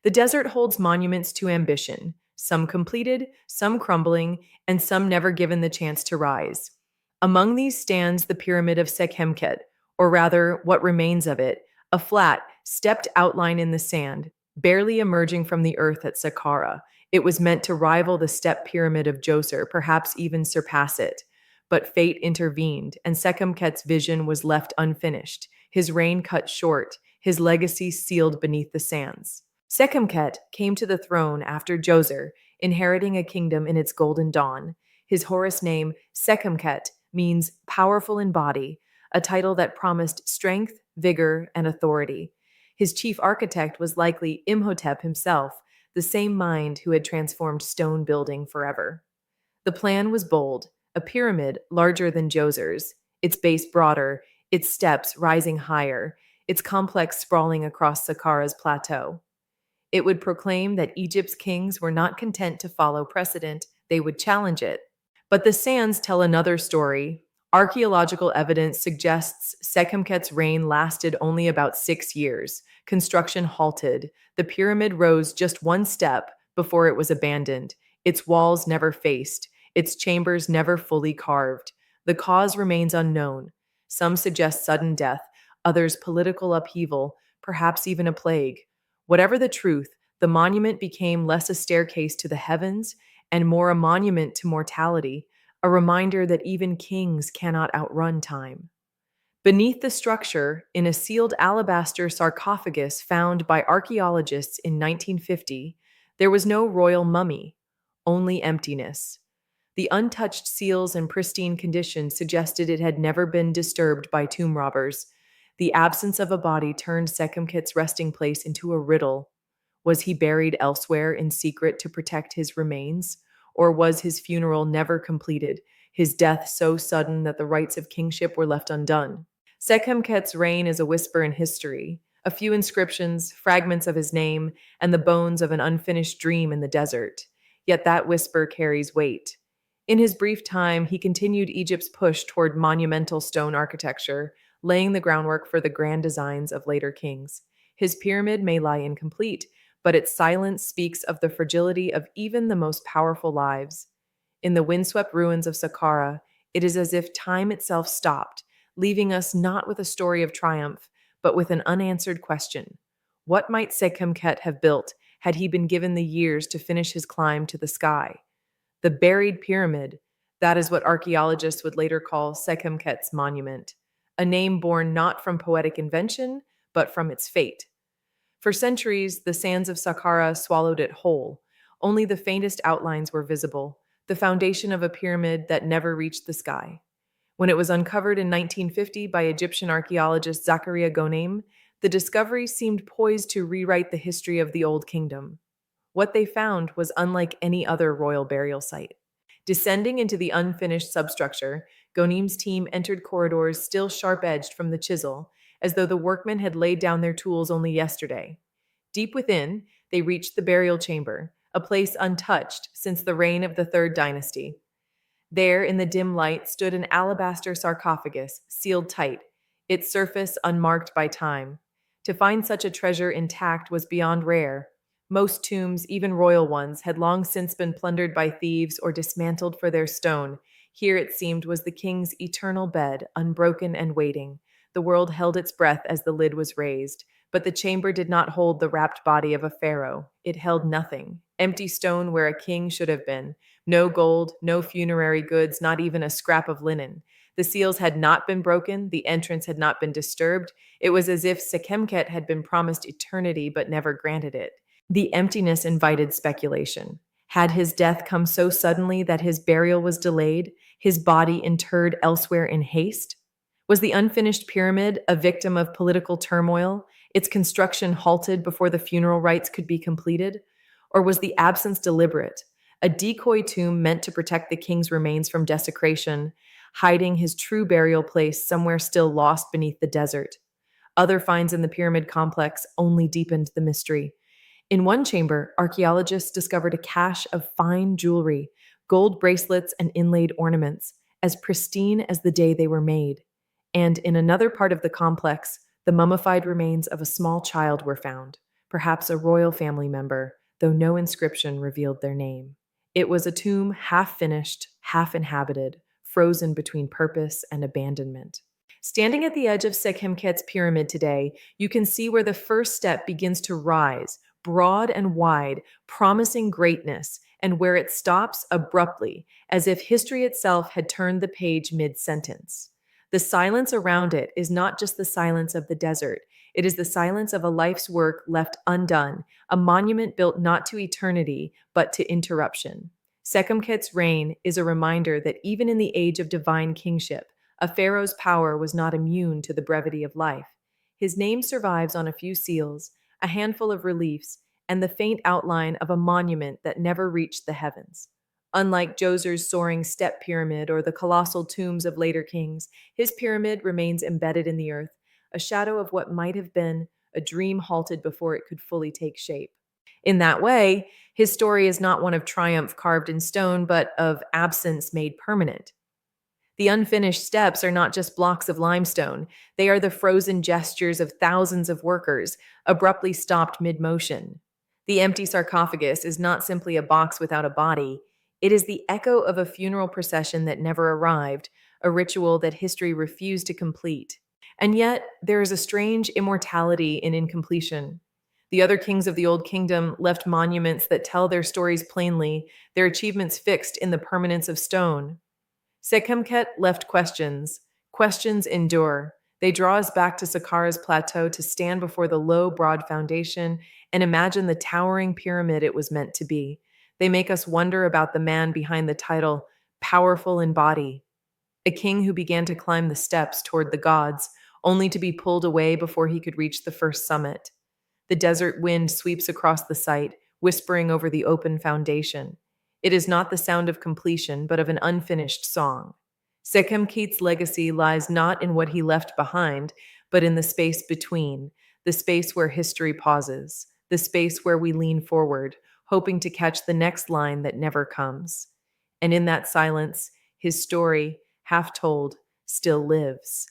The desert holds monuments to ambition, some completed, some crumbling, and some never given the chance to rise. Among these stands the Pyramid of Sekhemkhet, or rather, what remains of it, a flat, stepped outline in the sand, barely emerging from the earth at Saqqara. It was meant to rival the step pyramid of Djoser, perhaps even surpass it. But fate intervened, and Sekhemkhet's vision was left unfinished, his reign cut short, his legacy sealed beneath the sands. Sekhemkhet came to the throne after Djoser, inheriting a kingdom in its golden dawn. His Horus name, Sekhemkhet, means powerful in body, a title that promised strength, vigor, and authority. His chief architect was likely Imhotep himself, the same mind who had transformed stone building forever. The plan was bold, a pyramid larger than Djoser's, its base broader, its steps rising higher, its complex sprawling across Saqqara's plateau. It would proclaim that Egypt's kings were not content to follow precedent, they would challenge it. But the sands tell another story. Archaeological evidence suggests Sekhemkhet's reign lasted only about 6 years. Construction halted. The pyramid rose just one step before it was abandoned. Its walls never faced, its chambers never fully carved. The cause remains unknown. Some suggest sudden death, others political upheaval, perhaps even a plague. Whatever the truth, the monument became less a staircase to the heavens and more a monument to mortality, a reminder that even kings cannot outrun time. Beneath the structure, in a sealed alabaster sarcophagus found by archaeologists in 1950, there was no royal mummy, only emptiness. The untouched seals and pristine condition suggested it had never been disturbed by tomb robbers. The absence of a body turned Sekhemkhet's resting place into a riddle. Was he buried elsewhere in secret to protect his remains? Or was his funeral never completed, his death so sudden that the rites of kingship were left undone? Sekhemkhet's reign is a whisper in history, a few inscriptions, fragments of his name, and the bones of an unfinished dream in the desert. Yet that whisper carries weight. In his brief time, he continued Egypt's push toward monumental stone architecture, laying the groundwork for the grand designs of later kings. His pyramid may lie incomplete, but its silence speaks of the fragility of even the most powerful lives. In the windswept ruins of Saqqara, it is as if time itself stopped, leaving us not with a story of triumph, but with an unanswered question. What might Sekhemkhet have built had he been given the years to finish his climb to the sky? The buried pyramid, that is what archaeologists would later call Sekhemkhet's monument, a name born not from poetic invention, but from its fate. For centuries, the sands of Saqqara swallowed it whole. Only the faintest outlines were visible, the foundation of a pyramid that never reached the sky. When it was uncovered in 1950 by Egyptian archaeologist Zakaria Gonem, the discovery seemed poised to rewrite the history of the Old Kingdom. What they found was unlike any other royal burial site. Descending into the unfinished substructure, Gonem's team entered corridors still sharp-edged from the chisel, as though the workmen had laid down their tools only yesterday. Deep within, they reached the burial chamber, a place untouched since the reign of the Third Dynasty. There, in the dim light, stood an alabaster sarcophagus, sealed tight, its surface unmarked by time. To find such a treasure intact was beyond rare. Most tombs, even royal ones, had long since been plundered by thieves or dismantled for their stone. Here, it seemed, was the king's eternal bed, unbroken and waiting. The world held its breath as the lid was raised, but the chamber did not hold the wrapped body of a pharaoh. It held nothing. Empty stone where a king should have been. No gold, no funerary goods, not even a scrap of linen. The seals had not been broken, the entrance had not been disturbed. It was as if Sekhemkhet had been promised eternity but never granted it. The emptiness invited speculation. Had his death come so suddenly that his burial was delayed, his body interred elsewhere in haste? Was the unfinished pyramid a victim of political turmoil, its construction halted before the funeral rites could be completed? Or was the absence deliberate, a decoy tomb meant to protect the king's remains from desecration, hiding his true burial place somewhere still lost beneath the desert? Other finds in the pyramid complex only deepened the mystery. In one chamber, archaeologists discovered a cache of fine jewelry, gold bracelets and inlaid ornaments, as pristine as the day they were made. And in another part of the complex, the mummified remains of a small child were found, perhaps a royal family member, though no inscription revealed their name. It was a tomb half finished, half inhabited, frozen between purpose and abandonment. Standing at the edge of Sekhemkhet's pyramid today, you can see where the first step begins to rise, broad and wide, promising greatness, and where it stops abruptly, as if history itself had turned the page mid sentence. The silence around it is not just the silence of the desert, it is the silence of a life's work left undone, a monument built not to eternity, but to interruption. Sekhemkhet's reign is a reminder that even in the age of divine kingship, a pharaoh's power was not immune to the brevity of life. His name survives on a few seals, a handful of reliefs, and the faint outline of a monument that never reached the heavens. Unlike Djoser's soaring step pyramid or the colossal tombs of later kings, his pyramid remains embedded in the earth, a shadow of what might have been, a dream halted before it could fully take shape. In that way, his story is not one of triumph carved in stone, but of absence made permanent. The unfinished steps are not just blocks of limestone, they are the frozen gestures of thousands of workers, abruptly stopped mid motion. The empty sarcophagus is not simply a box without a body, it is the echo of a funeral procession that never arrived, a ritual that history refused to complete. And yet, there is a strange immortality in incompletion. The other kings of the Old Kingdom left monuments that tell their stories plainly, their achievements fixed in the permanence of stone. Sekhemkhet left questions. Questions endure. They draw us back to Saqqara's plateau to stand before the low, broad foundation and imagine the towering pyramid it was meant to be. They make us wonder about the man behind the title, powerful in body, a king who began to climb the steps toward the gods, only to be pulled away before he could reach the first summit. The desert wind sweeps across the site, whispering over the open foundation. It is not the sound of completion, but of an unfinished song. Sekhemkhet's legacy lies not in what he left behind, but in the space between, the space where history pauses, the space where we lean forward, hoping to catch the next line that never comes. And in that silence, his story, half told, still lives.